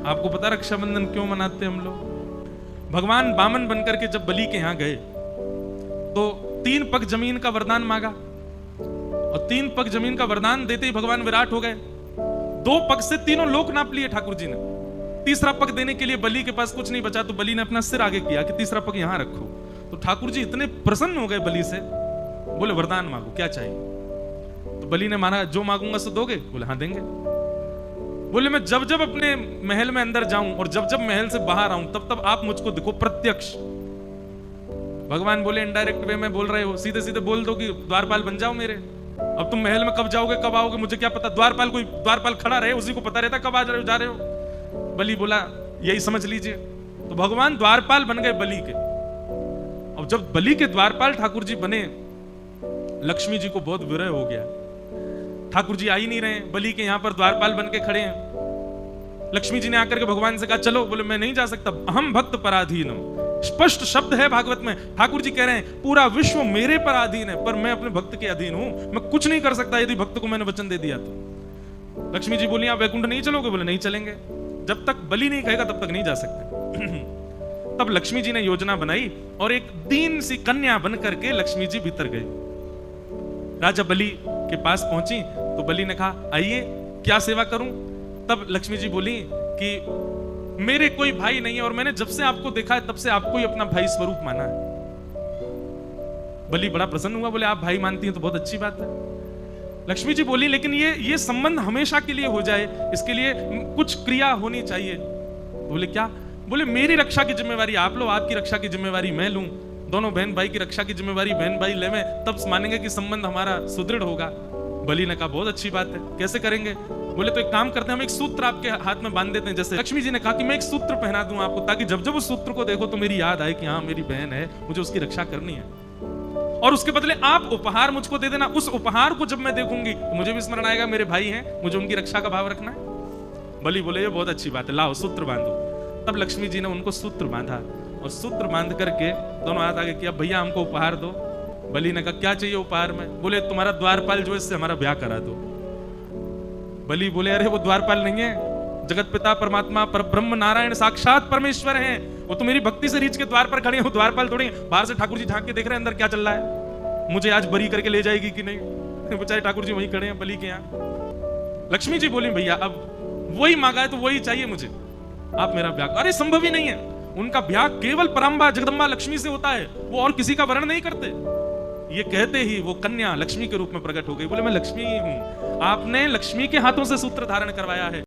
आपको पता रक्षाबंधन क्यों मनाते हैं हम लोग? भगवान बामन बनकर के जब बलि के यहां गए तो 3 पग जमीन का वरदान मांगा और 3 पग जमीन का वरदान देते ही भगवान विराट हो गए। 2 पग से तीनों लोक नाप लिए ठाकुर जी ने। तीसरा पग देने के लिए बलि के पास कुछ नहीं बचा तो बलि ने अपना सिर आगे किया कि तीसरा पग यहां रखो। तो ठाकुर जी इतने प्रसन्न हो गए बलि से, बोले वरदान मांगो, क्या चाहिए? तो बलि ने माना जो मांगूंगा सो दोगे? बोले हाँ देंगे। बोले मैं जब जब अपने महल में अंदर जाऊं और जब जब महल से बाहर आऊं तब तब आप मुझको दिखो प्रत्यक्ष। भगवान बोले इनडायरेक्ट वे में बोल रहे हो, सीधे सीधे बोल दो कि द्वारपाल बन जाओ मेरे। अब तुम महल में कब जाओगे कब आओगे मुझे क्या पता? द्वारपाल कोई द्वारपाल खड़ा रहे उसी को पता रहता कब आ रहे हो जा रहे हो। बलि बोला यही समझ लीजिए। तो भगवान द्वारपाल बन गए बलि के। अब जब बलि के द्वारपाल ठाकुर जी बने, लक्ष्मी जी को बहुत विरह हो गया। ठाकुर जी आ ही नहीं रहे, बलि के यहां पर द्वारपाल बन के खड़े हैं। लक्ष्मी जी ने आकर के भगवान से कहा चलो। बोले मैं नहीं जा सकता, अहम भक्त पराधीनम। स्पष्ट शब्द है भागवत में। ठाकुर जी कह रहे हैं पूरा विश्व मेरे पर अधीन है पर मैं अपने भक्त के अधीन हूं, मैं कुछ नहीं कर सकता यदि भक्त को मैंने वचन दे दिया तो। लक्ष्मी जी बोली आप वैकुंठ नहीं चलोगे? बोले नहीं चलेंगे, जब तक बलि नहीं कहेगा तब तक नहीं जा सकते। तब लक्ष्मी जी ने योजना बनाई और एक दीन सी कन्या बन करके लक्ष्मी जी भीतर गई। राजा बलि के पास पहुंची तो बलि ने कहा आइए क्या सेवा करूं? तब लक्ष्मी जी बोली कि मेरे कोई भाई नहीं है और मैंने जब से आपको देखा है तब से आपको ही अपना भाई स्वरूप माना है। बलि बड़ा प्रसन्न हुआ, बोले आप भाई मानती हैं तो बहुत अच्छी बात है। लक्ष्मी जी बोली लेकिन ये संबंध हमेशा के लिए हो जाए इसके लिए कुछ क्रिया होनी चाहिए। बोले क्या? बोले मेरी रक्षा की जिम्मेवारी आप लो, आपकी रक्षा की जिम्मेवारी मैं लूं, दोनों बहन भाई की रक्षा की जिम्मेवारी बहन भाई लेवे, तब मानेंगे कि संबंध हमारा सुदृढ़ होगा। बलि ने कहा बहुत अच्छी बात है, कैसे करेंगे? बोले तो एक काम करते हैं, हम एक सूत्र आपके हाथ में बांध देते हैं। जैसे लक्ष्मी जी ने कहा कि मैं एक सूत्र पहना दूं आपको ताकि जब जब उस सूत्र को देखो तो मेरी याद आए कि हाँ मेरी बहन है, मुझे उसकी रक्षा करनी है और उसके बदले आप उपहार मुझको दे देना। उस उपहार को जब मैं देखूंगी तो मुझे भी स्मरण आएगा मेरे भाई हैं, मुझे उनकी रक्षा का भाव रखना है। बलि बोले ये बहुत अच्छी बात है, लाओ सूत्र बांधो। तब लक्ष्मी जी ने उनको सूत्र बांधा और सूत्र बांध करके दोनों हाथ आगे किया, भैया हमको उपहार दो। बलि ने कहा क्या चाहिए उपहार में? बोले तुम्हारा द्वारपाल जो है इससे हमारा ब्याह करा दो। बलि बोले अरे वो द्वारपाल नहीं है, जगत पिता परमात्मा परब्रह्म नारायण साक्षात परमेश्वर हैं, वो तो मेरी भक्ति से रीच के द्वार पर खड़े हैं, वो द्वारपाल थोड़ी हैं। बाहर से ठाकुर जी झांक के देख रहे हैं अंदर क्या चल रहा है, मुझे आज बरी करके ले जाएगी कि नहीं। बेचारे ठाकुर जी वहीं खड़े हैं बलि के यहाँ। लक्ष्मी जी बोली भैया अब वही मांगा है तो वही चाहिए मुझे, आप मेरा ब्याह। अरे संभव ही नहीं है, उनका ब्याह केवल परम्बा जगदम्बा लक्ष्मी से होता है, वो और किसी का वर्ण नहीं करते। ये कहते ही वो कन्या लक्ष्मी के रूप में प्रकट हो गई। बोले मैं लक्ष्मी ही हूं, आपने लक्ष्मी के हाथों से सूत्र धारण करवाया है।